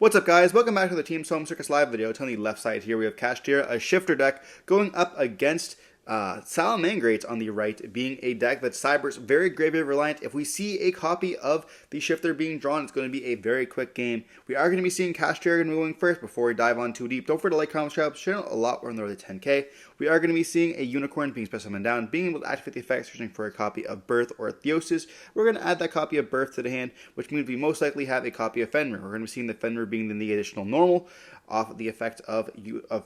What's up, guys? Welcome back to the Team Solemn Circus live video. It's on the left side here. We have Kashtira, a shifter deck, going up against Salamangreat on the right, being a deck that's Cyber's very graveyard reliant. If we see a copy of the shifter being drawn, it's going to be a very quick game. We are going to be seeing Kashtira going first before we dive on too deep. Don't forget to like, comment, subscribe to the channel. A lot more than the 10K. We are going to be seeing a unicorn being special summon down, being able to activate the effect, searching for a copy of Birth or Theosis. We're going to add that copy of Birth to the hand, which means we most likely have a copy of Fenrir. We're going to be seeing the Fenrir being the additional normal off the effect of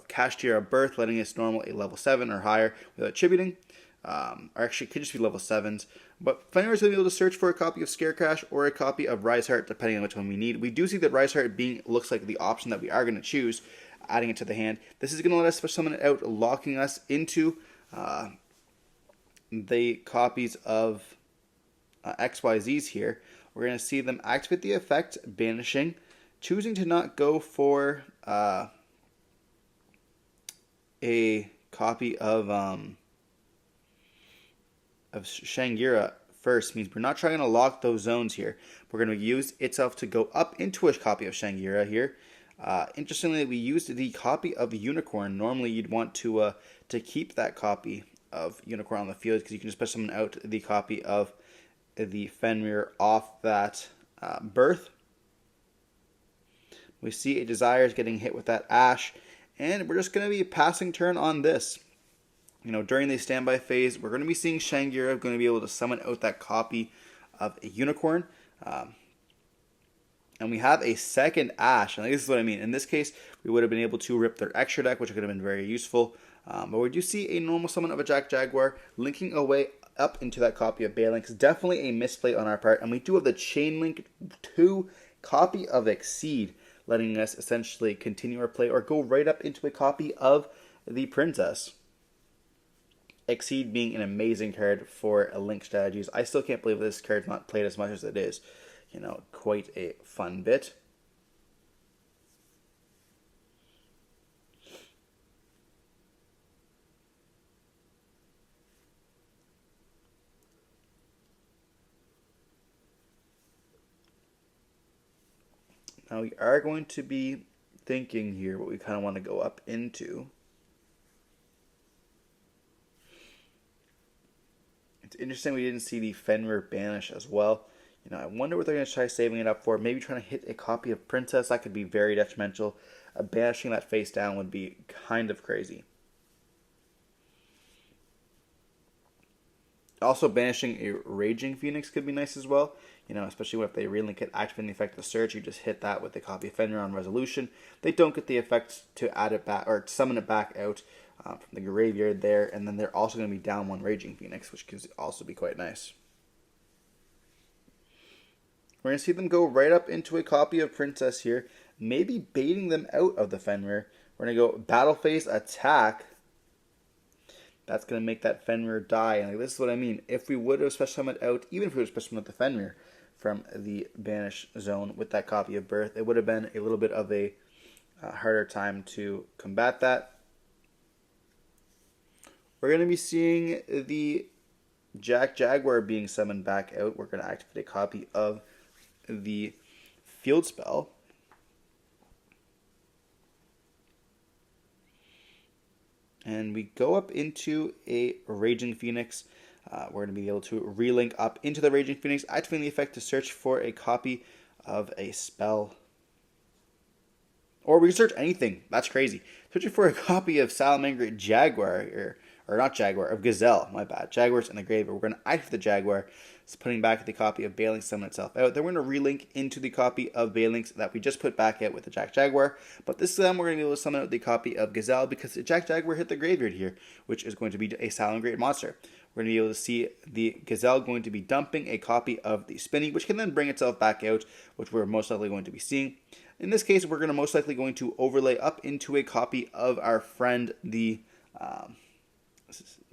Kashtira Birth, letting its normal a level 7 or higher without attributing. Or actually, it could just be level 7s. But Fenrir is going to be able to search for a copy of Scarecrash or a copy of Rise Heart, depending on which one we need. We do see that Rise Heart looks like the option that we are going to choose, adding it to the hand. This is going to let us special summon it out, locking us into the copies of XYZs here. We're going to see them activate the effect, banishing, choosing to not go for a copy of Shangira first means we're not trying to lock those zones here. We're going to use itself to go up into a copy of Shangira here. Interestingly, we used the copy of Unicorn. Normally, you'd want to keep that copy of Unicorn on the field because you can just special summon out the copy of the Fenrir off that Birth. We see a Desires getting hit with that Ash, and we're just going to be passing turn on this. During the standby phase, we're going to be seeing Shangira going to be able to summon out that copy of a Unicorn. And we have a second Ash, and this is what I mean. In this case, we would have been able to rip their extra deck, which could have been very useful. But we do see a normal summon of a Jack Jaguar linking away up into that copy of Balinx. Definitely a misplay on our part. And we do have the Chain Link 2 copy of Exceed, letting us essentially continue our play or go right up into a copy of the Princess. Exceed being an amazing card for link strategies. I still can't believe this card's not played as much as it is. Quite a fun bit. Now we are going to be thinking here what we kind of want to go up into. It's interesting we didn't see the Fenrir banish as well. I wonder what they're going to try saving it up for. Maybe trying to hit a copy of Princess. That could be very detrimental. Banishing that face down would be kind of crazy. Also, banishing a Raging Phoenix could be nice as well. Especially if they relink it, activating the effect of Search, you just hit that with a copy of Fenrir on Resolution. They don't get the effect to add it back or summon it back out from the graveyard there, and then they're also going to be down one Raging Phoenix, which could also be quite nice. We're going to see them go right up into a copy of Princess here, maybe baiting them out of the Fenrir. We're going to go Battle Phase Attack. That's going to make that Fenrir die. And this is what I mean. If we would have special summoned out, even if we would have special summoned the Fenrir from the Banish Zone with that copy of Birth, it would have been a little bit of a harder time to combat that. We're going to be seeing the Jack Jaguar being summoned back out. We're going to activate a copy of the Field Spell. And we go up into a Raging Phoenix. We're going to be able to relink up into the Raging Phoenix, activating the effect to search for a copy of a spell. Or we can search anything. That's crazy. Searching for a copy of Salamangreat Jaguar, or not Jaguar, of Gazelle. My bad. Jaguar's in the grave. We're going to activate the Jaguar. It's putting back the copy of Balinx, summon itself out. Then we're going to relink into the copy of Balinx that we just put back out with the Jack Jaguar. But this time we're going to be able to summon out the copy of Gazelle because the Jack Jaguar hit the graveyard here, which is going to be a Salamgreat monster. We're going to be able to see the Gazelle going to be dumping a copy of the Spinny, which can then bring itself back out, which we're most likely going to be seeing. In this case, we're going to most likely going to overlay up into a copy of our friend, the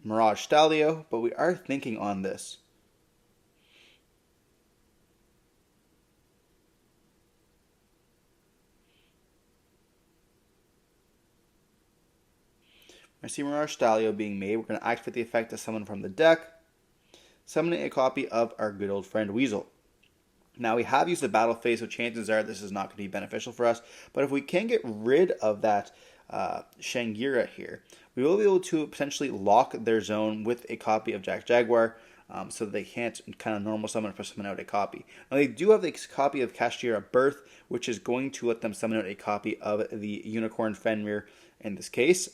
Mirage Stalio, but we are thinking on this. I see Mirage Stalio being made. We're going to activate the effect to summon from the deck, summoning a copy of our good old friend Weasel. Now, we have used the battle phase, so chances are this is not going to be beneficial for us. But if we can get rid of that Shangira here, we will be able to potentially lock their zone with a copy of Jack Jaguar, so that they can't kind of normal summon or summon out a copy. Now, they do have a copy of Kashtira Birth, which is going to let them summon out a copy of the Unicorn Fenrir in this case.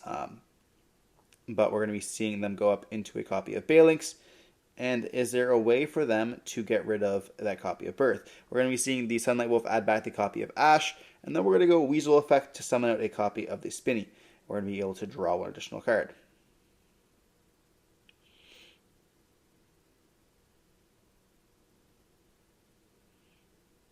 But we're going to be seeing them go up into a copy of Balinx. And is there a way for them to get rid of that copy of Birth? We're going to be seeing the Sunlight Wolf add back the copy of Ash, and then we're going to go Weasel Effect to summon out a copy of the Spinny. We're going to be able to draw one additional card.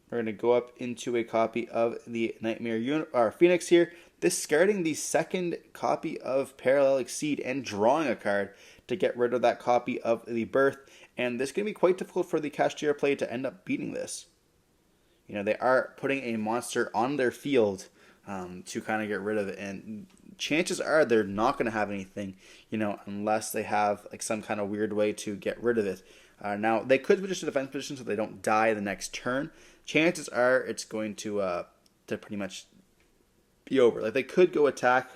We're going to go up into a copy of the Nightmare Phoenix here, discarding the second copy of Parallel Exceed and drawing a card to get rid of that copy of the Birth. And this is going to be quite difficult for the Kashtira play to end up beating this. You know, they are putting a monster on their field to kind of get rid of it. And chances are they're not going to have anything, you know, unless they have like some kind of weird way to get rid of it. Now, they could switch to defense position so they don't die the next turn. Chances are it's going to pretty much be over. Like, they could go attack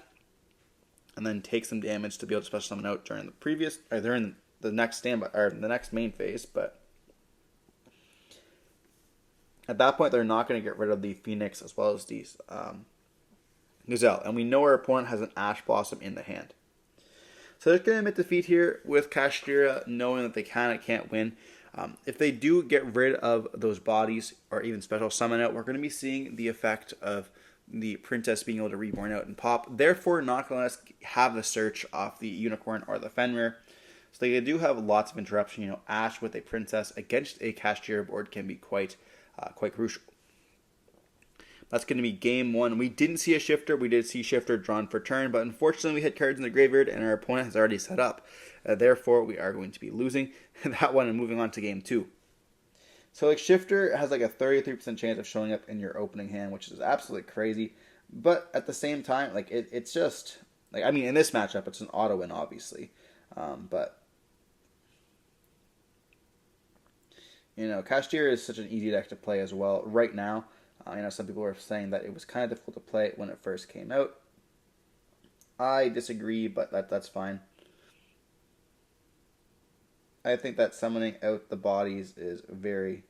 and then take some damage to be able to special summon out during during the next standby or the next main phase, but at that point they're not going to get rid of the Phoenix as well as these Gazelle, and we know our opponent has an Ash Blossom in the hand. So they're going to admit defeat here with Kashtira, knowing that they can't win. If they do get rid of those bodies or even special summon out, we're going to be seeing the effect of the princess being able to reborn out and pop. Therefore, not going to let us have the search off the Unicorn or the Fenrir. So they do have lots of interruption. You know, Ash with a princess against a Kashtira board can be quite crucial. That's going to be game one. We didn't see a shifter. We did see shifter drawn for turn, but unfortunately we had cards in the graveyard and our opponent has already set up. Therefore, we are going to be losing that one and moving on to game two. So like shifter has like a 33% chance of showing up in your opening hand, which is absolutely crazy. But at the same time, like it's just like, I mean, in this matchup, it's an auto win, obviously. But you know, Kashtira is such an easy deck to play as well right now. You know, some people were saying that it was kind of difficult to play when it first came out. I disagree, but that's fine. I think that summoning out the bodies is very,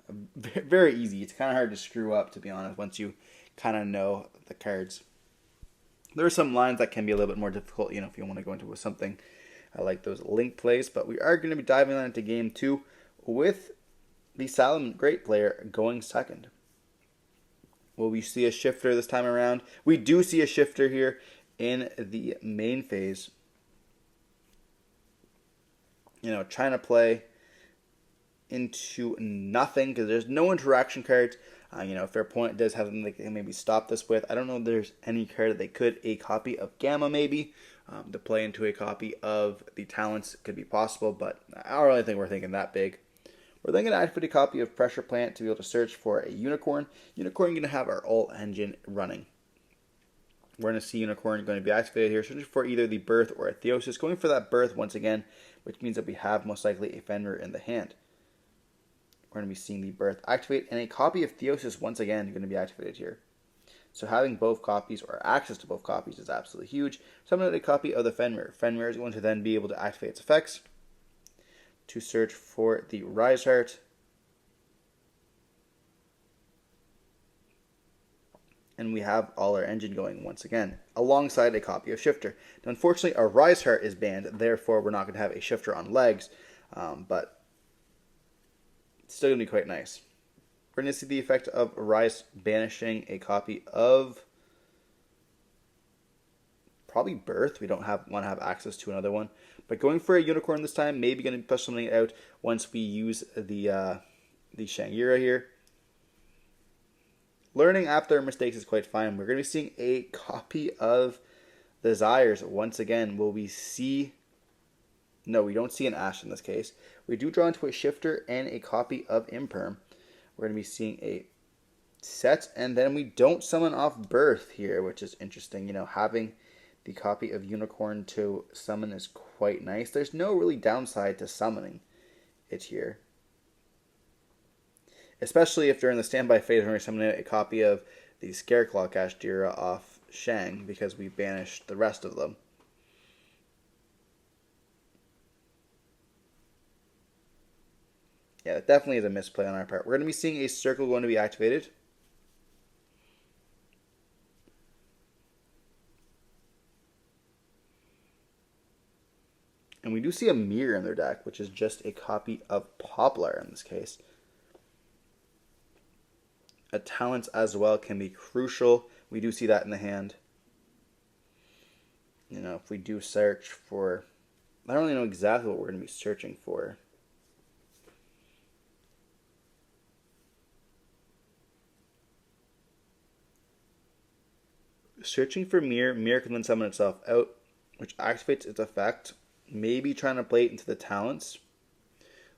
very easy. It's kind of hard to screw up, to be honest, once you kind of know the cards. There are some lines that can be a little bit more difficult, you know, if you want to go into something like those link plays. But we are going to be diving into game two with the Salamgreat player going second. Will we see a shifter this time around? We do see a shifter here in the main phase. You know, trying to play into nothing because there's no interaction cards. You know, if their opponent does have something they can maybe stop this with. I don't know if there's any card that they could. A copy of Gamma maybe to play into a copy of the Talents could be possible, but I don't really think we're thinking that big. We're then going to activate a copy of Pressure Plant to be able to search for a Unicorn. Unicorn going to have our ult engine running. We're going to see Unicorn going to be activated here, searching for either the Birth or a Theosis. Going for that Birth once again, which means that we have most likely a Fenrir in the hand. We're going to be seeing the Birth activate, and a copy of Theosis once again going to be activated here. So having both copies or access to both copies is absolutely huge. So I'm going to get a copy of the Fenrir. Fenrir is going to then be able to activate its effects to search for the Rise Heart. And we have all our engine going once again, alongside a copy of Shifter. Now, unfortunately, our Rise Heart is banned, therefore we're not going to have a Shifter on legs, but it's still going to be quite nice. We're going to see the effect of Rise banishing a copy of probably Birth. We don't want to have access to another one, but going for a Unicorn this time, maybe going to push something out once we use the Shangira here. Learning after mistakes is quite fine. We're going to be seeing a copy of the Zyres once again. Will we see... No, we don't see an Ash in this case. We do draw into a Shifter and a copy of Imperm. We're going to be seeing a set, and then we don't summon off Birth here, which is interesting. You know, having the copy of Unicorn to summon is quite nice. There's no really downside to summoning it here. especially if during the standby phase we're summoning a copy of the Scareclaw Kashtira off Shang because we banished the rest of them. Yeah, that definitely is a misplay on our part. We're going to be seeing a circle going to be activated. And we do see a mirror in their deck, which is just a copy of Poplar in this case. A talent as well can be crucial. We do see that in the hand. You know, if we do search for... I don't really know exactly what we're going to be searching for. Searching for mirror. Mirror can then summon itself out, which activates its effect. Maybe trying to bait into the talents,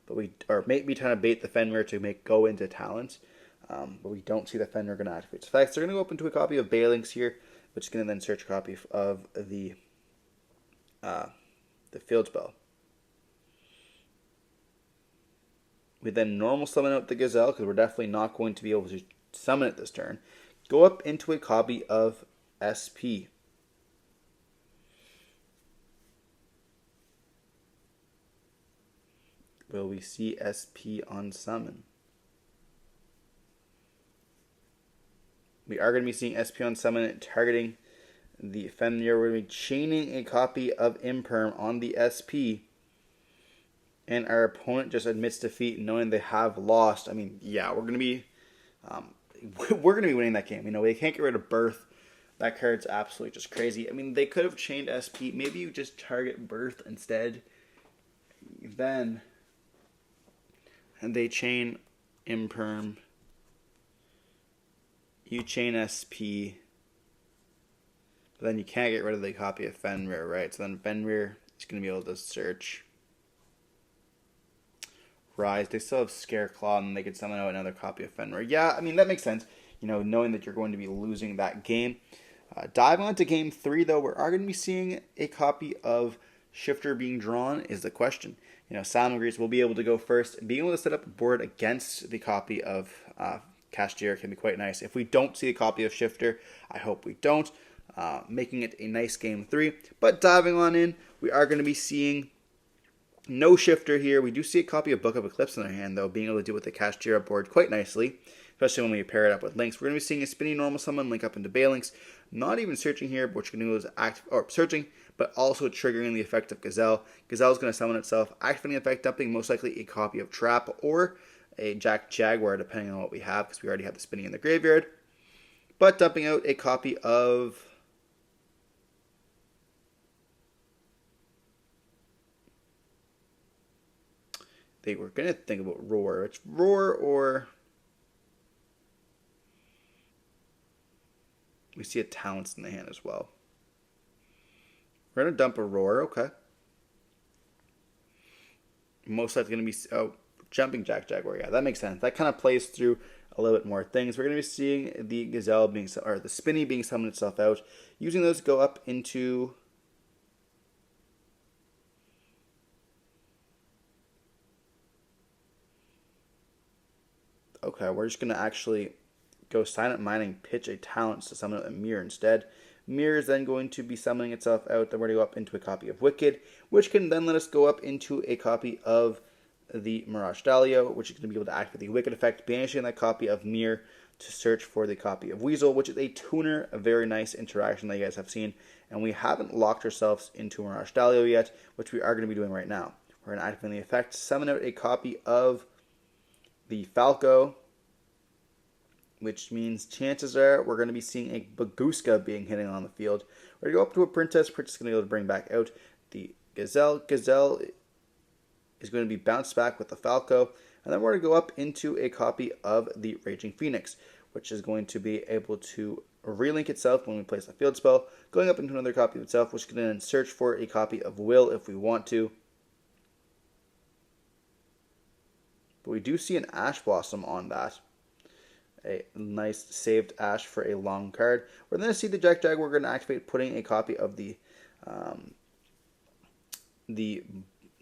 or maybe trying to bait the Fenrir to go into talents, but we don't see the Fenrir going to activate its effects. They're going to go up into a copy of Balinx here, which is going to then search a copy of the field spell. We then normal summon out the Gazelle because we're definitely not going to be able to summon it this turn. Go up into a copy of SP. Will we see SP on summon? We are going to be seeing SP on summon targeting the Fenrir. We're going to be chaining a copy of Imperm on the SP. And our opponent just admits defeat knowing they have lost. I mean, yeah, we're going to be winning that game. You know, they can't get rid of Birth. That card's absolutely just crazy. I mean, they could have chained SP. Maybe you just target Birth instead. Then... and they chain Imperm. You chain SP. But then you can't get rid of the copy of Fenrir, right? So then Fenrir is going to be able to search. Rise. They still have Scareclaw, and they could summon out another copy of Fenrir. Yeah, I mean, that makes sense. You know, knowing that you're going to be losing that game. Diving on to game 3, though, we are going to be seeing a copy of Shifter being drawn is the question. You know, Salamgreat will be able to go first. Being able to set up a board against the copy of Kashtira can be quite nice. If we don't see a copy of Shifter, I hope we don't, making it a nice game 3. But diving on in, we are going to be seeing no Shifter here. We do see a copy of Book of Eclipse in our hand, though, being able to deal with the Kashtira board quite nicely, especially when we pair it up with Lynx. We're going to be seeing a spinning normal summon link up into Balinx. Not even searching here, but what you're going to do is searching, but also triggering the effect of Gazelle. Gazelle is going to summon itself, activating the effect, dumping most likely a copy of Trap or a Jack Jaguar, depending on what we have, because we already have the spinning in the graveyard. But dumping out a copy of... they were going to think about Roar. It's Roar or... we see a Talents in the hand as well. We're going to dump a Roar, okay. Most likely going to be jumping Jack Jaguar. Yeah, that makes sense. That kind of plays through a little bit more things. We're going to be seeing the Gazelle being, or the Spinny being summoned itself out. Using those to go up into... okay, we're just going to actually go Silent Mining, pitch a Talents to summon a Mirror instead. Mirror is then going to be summoning itself out. Then we're going to go up into a copy of Wicked, which can then let us go up into a copy of the Mirage Dahlia, which is going to be able to activate the Wicked effect, banishing that copy of Mirror to search for the copy of Weasel, which is a tuner, a very nice interaction that you guys have seen. And we haven't locked ourselves into Mirage Dahlia yet, which we are going to be doing right now. We're going to activate the effect, summon out a copy of the Falco, which means chances are we're going to be seeing a Baguska being hitting on the field. We're going to go up to a Princess. Princess is going to be able to bring back out the Gazelle. Gazelle is going to be bounced back with the Falco. And then we're going to go up into a copy of the Raging Phoenix, which is going to be able to relink itself when we place a field spell, going up into another copy of itself, which can then search for a copy of Will if we want to. But we do see an Ash Blossom on that. A nice saved Ash for a long card. We're going to see the Jack Jaguar. We're going to activate putting a copy of the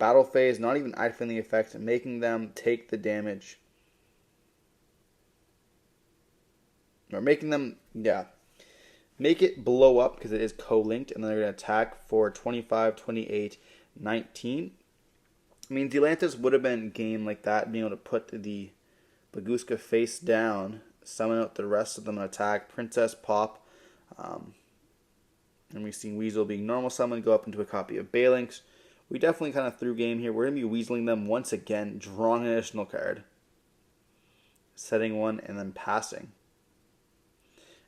battle phase, not even activating the effect, making them take the damage. Or making them, make it blow up because it is co-linked, and then they're going to attack for 25, 28, 19. I mean, Delantis would have been game like that, being able to put the Bagooska face down, summon out the rest of them and attack. Princess pop. And we've seen Weasel being normal summon, go up into a copy of Balinx. We definitely kind of threw game here. We're going to be Weaseling them once again, drawing an additional card, setting one, and then passing.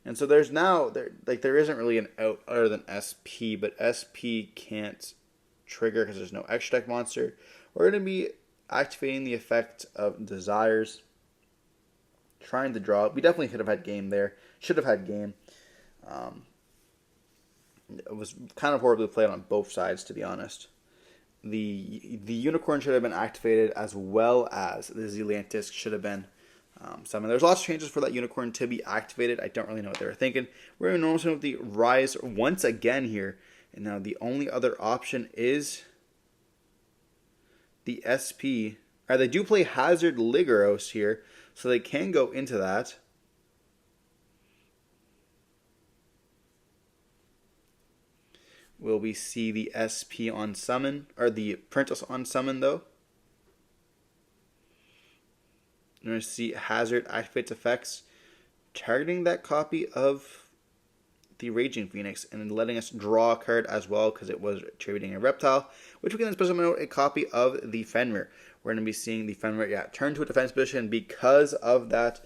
And so there's now, there isn't really an out other than SP, but SP can't trigger because there's no extra deck monster. We're going to be activating the effect of Desires, trying to draw. We definitely could have had game there. Should have had game. It was kind of horribly played on both sides, to be honest. The Unicorn should have been activated, as well as the Zealantis should have been summoned. There's lots of changes for that Unicorn to be activated. I don't really know what they were thinking. We're going to normal summon with the Rise once again here. And now the only other option is the SP. They do play Hazard Ligeros here, so they can go into that. Will we see the SP on summon, or the Princess on summon though? You're going to see Hazard activates effects, targeting that copy of the Raging Phoenix and letting us draw a card as well because it was attributing a reptile, which we can then special out a copy of the Fenrir. We're going to be seeing the Fenrir turn to a defense position because of that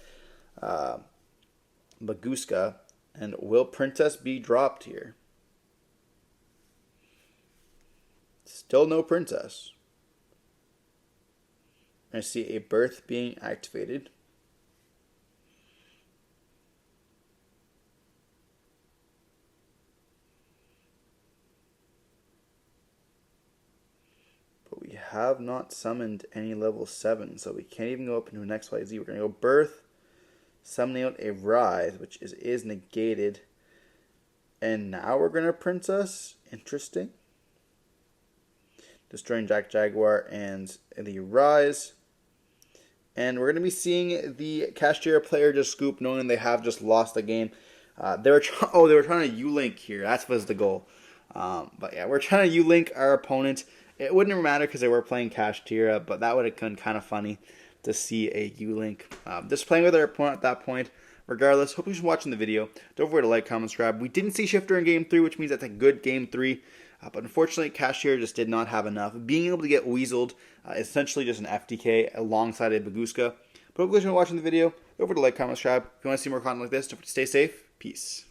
Bagooska. And will Princess be dropped here? Still no Princess. I see a Birth being activated. But we have not summoned any level 7, so we can't even go up into an XYZ. We're going to go Birth, summoning out a Rise, which is negated. And now we're going to Princess. Interesting. Destroying Jack Jaguar and the Rise. And we're going to be seeing the Kashtira player just scoop, knowing they have just lost the game. They were trying to U-Link here. That was the goal. But yeah, we're trying to U-Link our opponent. It wouldn't matter because they were playing Kashtira, but that would have been kind of funny to see a U-Link. Just playing with our opponent at that point. Regardless, hope you're watching the video. Don't forget to like, comment, subscribe. We didn't see Shifter in Game 3, which means that's a good Game 3. But unfortunately, Kashtira just did not have enough. Being able to get Weaseled is essentially just an FTK alongside a Bagooska. But hopefully, you're watching the video. Don't forget to like, comment, subscribe. If you want to see more content like this, don't forget to stay safe. Peace.